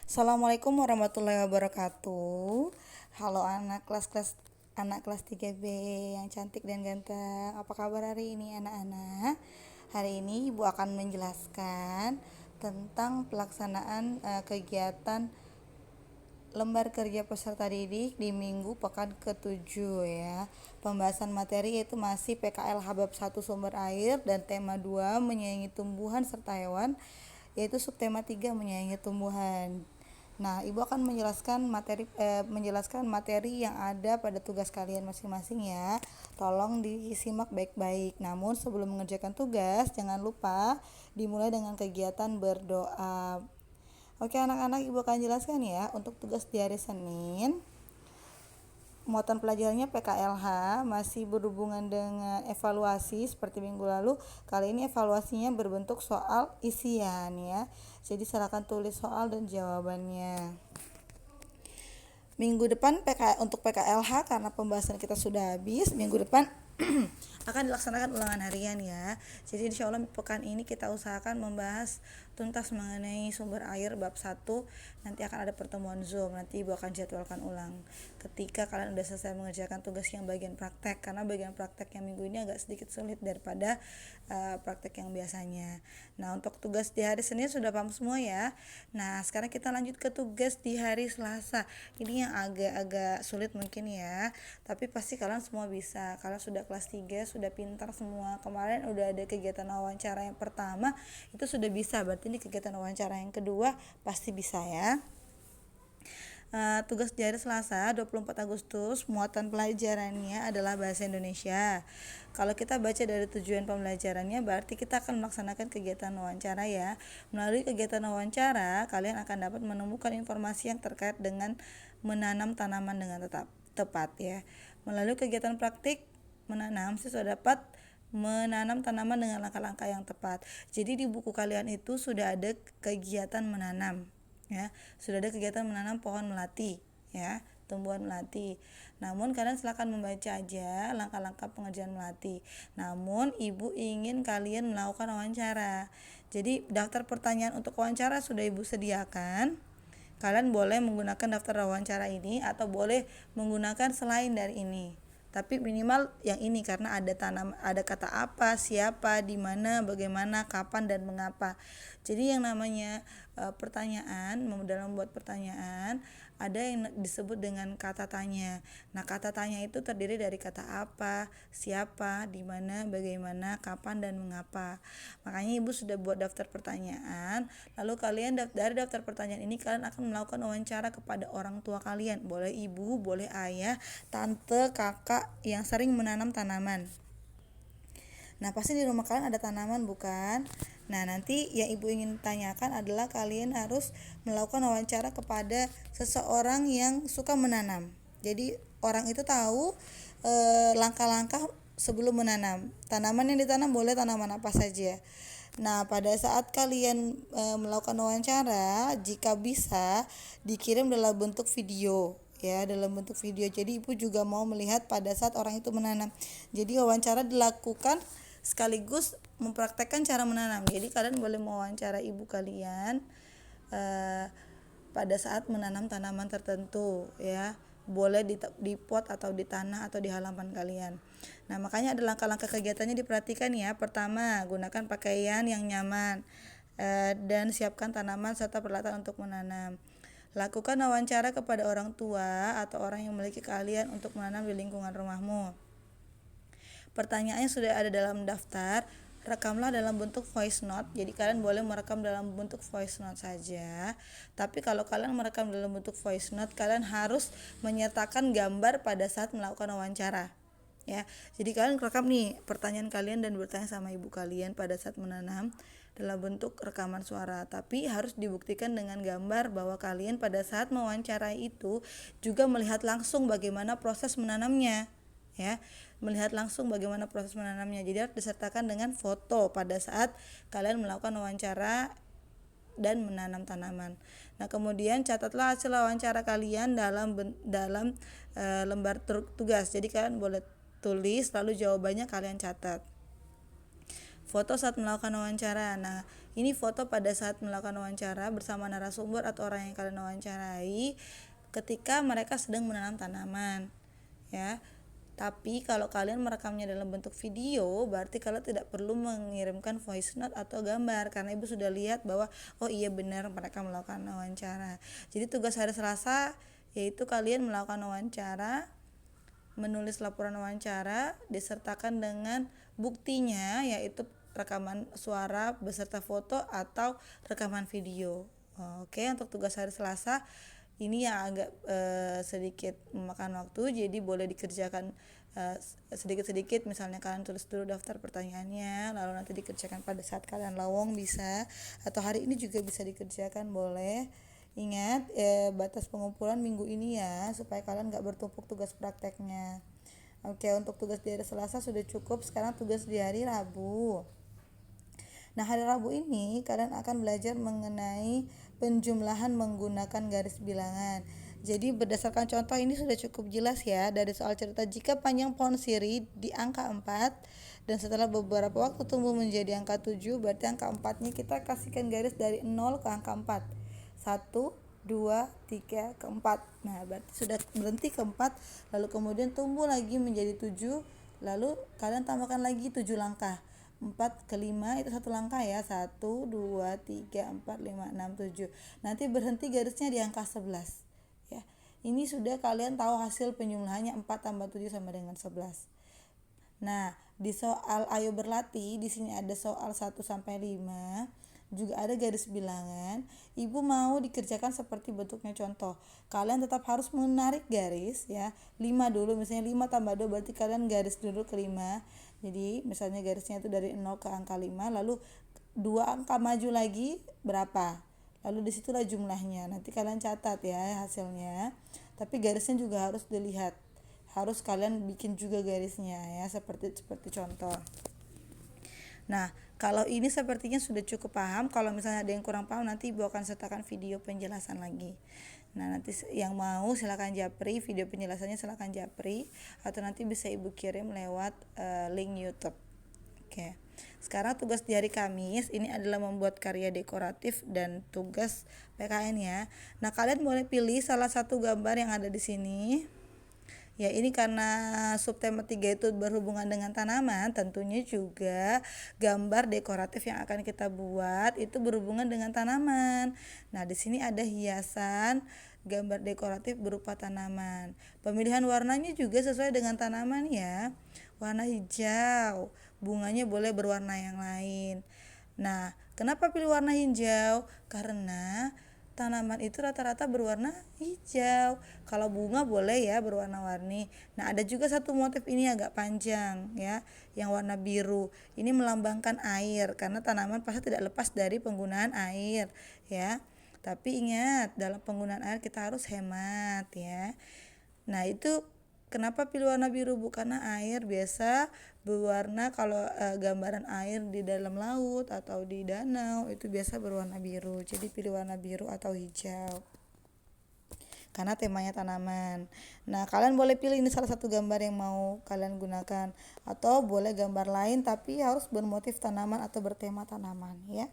Assalamualaikum warahmatullahi wabarakatuh. Halo anak kelas 3B yang cantik dan ganteng. Apa kabar hari ini anak-anak? Hari ini Ibu akan menjelaskan tentang pelaksanaan kegiatan lembar kerja peserta didik di minggu pekan ke-7 ya. Pembahasan materi yaitu masih PKL Habab 1 sumber air dan tema 2 menyayangi tumbuhan serta hewan, yaitu subtema 3 menyayangi tumbuhan. Nah, Ibu akan menjelaskan materi yang ada pada tugas kalian masing-masing ya. Tolong disimak baik-baik. Namun sebelum mengerjakan tugas, jangan lupa dimulai dengan kegiatan berdoa. Oke anak-anak, Ibu akan jelaskan ya. Untuk tugas di hari Senin, muatan pelajarannya PKLH, masih berhubungan dengan evaluasi seperti minggu lalu. Kali ini evaluasinya berbentuk soal isian ya. Jadi silakan tulis soal dan jawabannya. Minggu depan untuk PKLH, karena pembahasan kita sudah habis, minggu depan akan dilaksanakan ulangan harian ya. Jadi insya Allah pekan ini kita usahakan membahas tuntas mengenai sumber air bab 1. Nanti akan ada pertemuan Zoom, nanti Ibu akan jadwalkan ulang ketika kalian udah selesai mengerjakan tugas yang bagian praktek, karena bagian praktek yang minggu ini agak sedikit sulit daripada praktek yang biasanya. Nah, untuk tugas di hari Senin sudah paham semua ya. Nah, sekarang kita lanjut ke tugas di hari Selasa. Ini yang agak-agak sulit mungkin ya, tapi pasti kalian semua bisa. Kalian sudah kelas 3, sudah pintar semua. Kemarin udah ada kegiatan wawancara yang pertama, itu sudah bisa. Berarti ini kegiatan wawancara yang kedua pasti bisa ya. Tugas di hari Selasa 24 Agustus, muatan pelajarannya adalah bahasa Indonesia. Kalau kita baca dari tujuan pembelajarannya, berarti kita akan melaksanakan kegiatan wawancara ya. Melalui kegiatan wawancara, kalian akan dapat menemukan informasi yang terkait dengan menanam tanaman dengan tepat ya. Melalui kegiatan praktik menanam, siswa dapat menanam tanaman dengan langkah-langkah yang tepat. Jadi di buku kalian itu sudah ada kegiatan menanam ya, sudah ada kegiatan menanam pohon melati ya, tumbuhan melati. Namun kalian silakan membaca aja langkah-langkah pengerjaan melati. Namun Ibu ingin kalian melakukan wawancara. Jadi daftar pertanyaan untuk wawancara sudah Ibu sediakan. Kalian boleh menggunakan daftar wawancara ini atau boleh menggunakan selain dari ini. Tapi minimal yang ini, karena ada kata apa, siapa, di mana, bagaimana, kapan, dan mengapa. Jadi yang namanya pertanyaan, dalam membuat pertanyaan ada yang disebut dengan kata tanya. Nah, kata tanya itu terdiri dari kata apa, siapa, di mana, bagaimana, kapan, dan mengapa. Makanya Ibu sudah buat daftar pertanyaan. Lalu kalian dari daftar pertanyaan ini kalian akan melakukan wawancara kepada orang tua kalian. Boleh ibu, boleh ayah, tante, kakak yang sering menanam tanaman. Nah, pasti di rumah kalian ada tanaman bukan? Nah, nanti yang Ibu ingin tanyakan adalah kalian harus melakukan wawancara kepada seseorang yang suka menanam. Jadi orang itu tahu langkah-langkah sebelum menanam. Tanaman yang ditanam boleh tanaman apa saja. Nah, pada saat kalian melakukan wawancara, jika bisa dikirim dalam bentuk video ya, dalam bentuk video. Jadi Ibu juga mau melihat pada saat orang itu menanam. Jadi wawancara dilakukan sekaligus mempraktekkan cara menanam. Jadi kalian boleh mewawancara ibu kalian pada saat menanam tanaman tertentu ya. Boleh di pot atau di tanah atau di halaman kalian. Nah, makanya ada langkah-langkah kegiatannya diperhatikan ya. Pertama, gunakan pakaian yang nyaman dan siapkan tanaman serta peralatan untuk menanam. Lakukan wawancara kepada orang tua atau orang yang memiliki keahlian untuk menanam di lingkungan rumahmu. Pertanyaannya sudah ada dalam daftar, rekamlah dalam bentuk voice note. Jadi kalian boleh merekam dalam bentuk voice note saja. Tapi kalau kalian merekam dalam bentuk voice note, kalian harus menyertakan gambar pada saat melakukan wawancara. Ya, jadi kalian rekam nih pertanyaan kalian dan bertanya sama ibu kalian pada saat menanam dalam bentuk rekaman suara, tapi harus dibuktikan dengan gambar bahwa kalian pada saat mewawancarai itu juga melihat langsung bagaimana proses menanamnya ya, melihat langsung bagaimana proses menanamnya. Jadi harus disertakan dengan foto pada saat kalian melakukan wawancara dan menanam tanaman. Nah, kemudian catatlah hasil wawancara kalian dalam lembar tugas. Jadi kalian boleh tulis lalu jawabannya kalian catat. foto saat melakukan wawancara. Nah, ini foto pada saat melakukan wawancara bersama narasumber atau orang yang kalian wawancarai ketika mereka sedang menanam tanaman, ya. Tapi kalau kalian merekamnya dalam bentuk video, berarti kalian tidak perlu mengirimkan voice note atau gambar, karena ibu sudah lihat bahwa oh iya benar mereka melakukan wawancara. Jadi tugas hari Selasa yaitu kalian melakukan wawancara, menulis laporan wawancara disertakan dengan buktinya, yaitu rekaman suara beserta foto atau rekaman video. Oke, untuk tugas hari Selasa ini yang agak sedikit memakan waktu, jadi boleh dikerjakan sedikit-sedikit. Misalnya kalian tulis dulu daftar pertanyaannya, lalu nanti dikerjakan pada saat kalian lowong bisa, atau hari ini juga bisa dikerjakan, boleh. Ingat batas pengumpulan minggu ini ya, supaya kalian gak bertumpuk tugas prakteknya. Oke, untuk tugas di hari Selasa sudah cukup. Sekarang tugas di hari Rabu. Nah, hari Rabu ini kalian akan belajar mengenai penjumlahan menggunakan garis bilangan. Jadi berdasarkan contoh ini sudah cukup jelas ya, dari soal cerita jika panjang pohon sirih di angka 4 dan setelah beberapa waktu tumbuh menjadi angka 7, berarti angka 4-nya kita kasihkan garis dari 0 ke angka 4. 1, 2, 3 ke 4. Nah, berarti sudah berhenti ke 4, lalu kemudian tumbuh lagi menjadi 7, lalu kalian tambahkan lagi 7 langkah. 4 ke 5 itu 1 langkah ya, 1, 2, 3, 4, 5, 6, 7. Nanti berhenti garisnya di angka 11 ya. Ini sudah kalian tahu hasil penjumlahannya, 4 tambah 7 sama dengan 11. Nah, di soal ayo berlatih di sini ada soal 1 sampai 5, juga ada garis bilangan. Ibu mau dikerjakan seperti bentuknya contoh. Kalian tetap harus menarik garis ya. 5 dulu, misalnya 5 tambah 2 berarti kalian garis dulu ke 5. Jadi misalnya garisnya itu dari 0 ke angka 5, lalu 2 angka maju lagi berapa? Lalu disitulah jumlahnya. Nanti kalian catat ya hasilnya. Tapi garisnya juga harus dilihat. Harus kalian bikin juga garisnya ya, seperti contoh. Nah, kalau ini sepertinya sudah cukup paham. Kalau misalnya ada yang kurang paham, nanti Ibu akan sertakan video penjelasan lagi. Nah, nanti yang mau silakan japri video penjelasannya, silakan japri, atau nanti bisa Ibu kirim lewat link YouTube. Oke. Sekarang tugas di hari Kamis ini adalah membuat karya dekoratif dan tugas PKN ya. Nah, kalian boleh pilih salah satu gambar yang ada di sini. Ya, ini karena subtema 3 itu berhubungan dengan tanaman, tentunya juga gambar dekoratif yang akan kita buat itu berhubungan dengan tanaman. Nah, di sini ada hiasan gambar dekoratif berupa tanaman. Pemilihan warnanya juga sesuai dengan tanaman ya. Warna hijau, bunganya boleh berwarna yang lain. Nah, kenapa pilih warna hijau? Karena tanaman itu rata-rata berwarna hijau. Kalau bunga boleh ya berwarna-warni. Nah, ada juga satu motif ini agak panjang ya, yang warna biru. Ini melambangkan air, karena tanaman pasti tidak lepas dari penggunaan air ya. Tapi ingat, dalam penggunaan air kita harus hemat ya. Nah, itu kenapa pilih warna biru? Karena air biasa berwarna, kalau gambaran air di dalam laut atau di danau itu biasa berwarna biru. Jadi pilih warna biru atau hijau karena temanya tanaman. Nah, kalian boleh pilih ini salah satu gambar yang mau kalian gunakan, atau boleh gambar lain tapi harus bermotif tanaman atau bertema tanaman ya.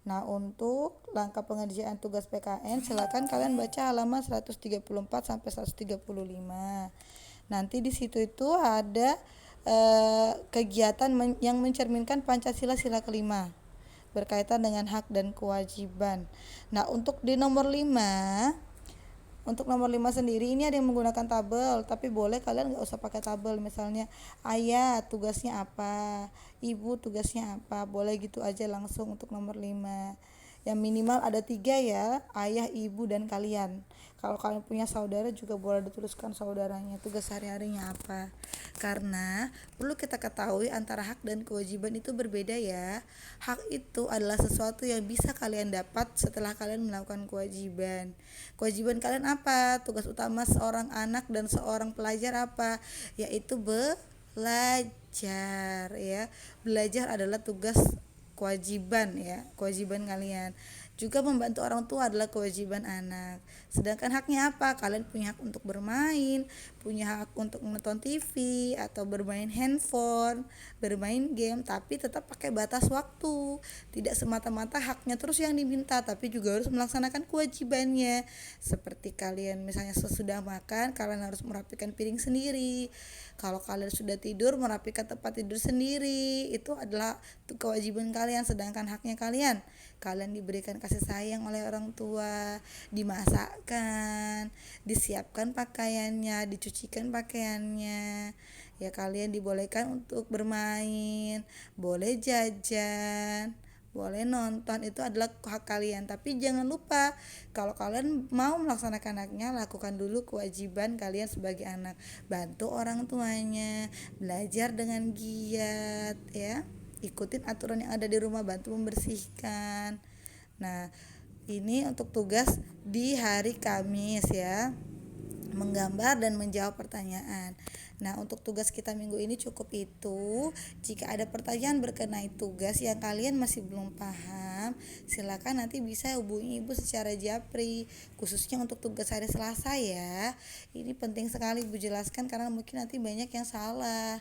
Nah, untuk langkah pengerjaan tugas PKN silakan kalian baca halaman 134 sampai 135. Nanti di situ itu ada kegiatan yang mencerminkan Pancasila sila kelima berkaitan dengan hak dan kewajiban. Nah, untuk di nomor 5, untuk nomor 5 sendiri ini ada yang menggunakan tabel, tapi boleh kalian nggak usah pakai tabel. Misalnya ayah tugasnya apa, ibu tugasnya apa, boleh gitu aja langsung untuk nomor 5. Yang minimal ada 3 ya, ayah, ibu, dan kalian. Kalau kalian punya saudara juga boleh dituliskan saudaranya, tugas sehari-harinya apa. Karena perlu kita ketahui antara hak dan kewajiban itu berbeda ya. Hak itu adalah sesuatu yang bisa kalian dapat setelah kalian melakukan kewajiban. Kewajiban kalian apa? Tugas utama seorang anak dan seorang pelajar apa? Yaitu belajar ya. Belajar adalah tugas kewajiban ya, kewajiban kalian. Juga membantu orang tua adalah kewajiban anak. Sedangkan haknya apa? Kalian punya hak untuk bermain, punya hak untuk menonton TV atau bermain handphone, bermain game, tapi tetap pakai batas waktu. Tidak semata-mata haknya terus yang diminta, tapi juga harus melaksanakan kewajibannya. Seperti kalian misalnya sesudah makan, kalian harus merapikan piring sendiri. Kalau kalian sudah tidur, merapikan tempat tidur sendiri. Itu adalah kewajiban kalian. Sedangkan haknya kalian diberikan kasih sayang oleh orang tua, dimasakkan, disiapkan pakaiannya, dicucikan pakaiannya. Ya, kalian dibolehkan untuk bermain, boleh jajan, boleh nonton, itu adalah hak kalian. Tapi jangan lupa, kalau kalian mau melaksanakan haknya, lakukan dulu kewajiban kalian sebagai anak. Bantu orang tuanya, belajar dengan giat ya. Ikutin aturan yang ada di rumah, bantu membersihkan. Nah, ini untuk tugas di hari Kamis ya, menggambar dan menjawab pertanyaan. Nah, untuk tugas kita minggu ini cukup itu. Jika ada pertanyaan berkenaan tugas yang kalian masih belum paham, silakan nanti bisa hubungi Ibu secara japri, khususnya untuk tugas hari Selasa ya. Ini penting sekali Ibu jelaskan karena mungkin nanti banyak yang salah.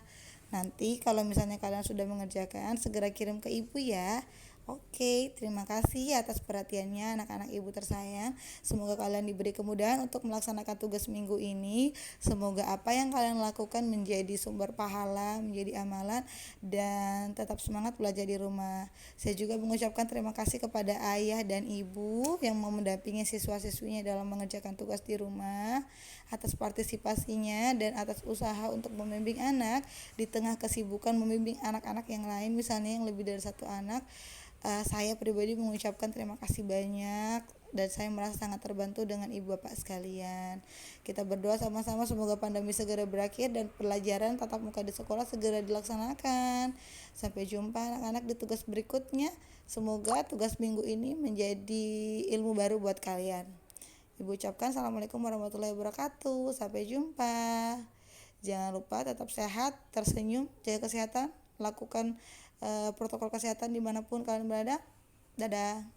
Nanti kalau misalnya kalian sudah mengerjakan, segera kirim ke Ibu ya. Oke, terima kasih atas perhatiannya anak-anak Ibu tersayang. Semoga kalian diberi kemudahan untuk melaksanakan tugas minggu ini. Semoga apa yang kalian lakukan menjadi sumber pahala, menjadi amalan, dan tetap semangat belajar di rumah. Saya juga mengucapkan terima kasih kepada ayah dan ibu yang mau mendampingi siswa-siswinya dalam mengerjakan tugas di rumah, atas partisipasinya dan atas usaha untuk membimbing anak di tengah kesibukan membimbing anak-anak yang lain, misalnya yang lebih dari satu anak. Saya pribadi mengucapkan terima kasih banyak dan saya merasa sangat terbantu dengan ibu bapak sekalian. Kita berdoa sama-sama semoga pandemi segera berakhir dan pelajaran tatap muka di sekolah segera dilaksanakan. Sampai jumpa anak-anak di tugas berikutnya. Semoga tugas minggu ini menjadi ilmu baru buat kalian. Ibu ucapkan assalamualaikum warahmatullahi wabarakatuh. Sampai jumpa. Jangan lupa tetap sehat, tersenyum, jaga kesehatan, lakukan protokol kesehatan dimanapun kalian berada. Dadah.